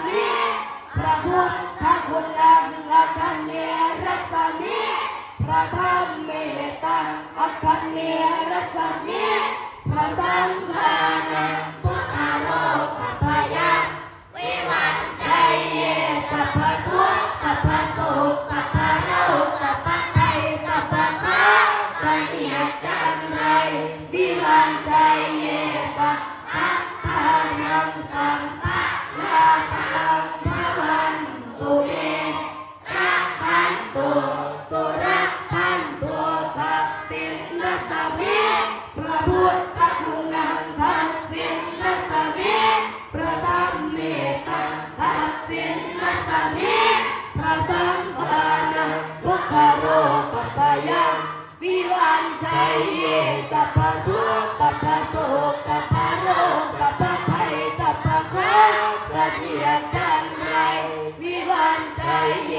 มิพระพุทธคุณดังอัคคเนรัสมิพระธรรมเมตตาอัคคเนรัสมิพระสังฆานังพุทธาโลกพยาวิวันชัยเยสัพพทุกข์สัพพสุขสัพพโรคสัพพภัยสัพพะเสนียดจันไรวิวันชัยเยสัพพะทานังสัมปะลาภังพระวันตุเมรักขันตุสุรักขันตุภักสินนัสสมิพระพุทธคุณนังภักสินนัสสมิพระธรรมเมตตาภักสินนัสสมิพระสังฆานังทุกขโรคภัยวิวันชัยเยสัพพทุกข์สัพพสุขสัพพโรคสัพพภัยสัพพะเสนียดจันไรวิวันชัยเย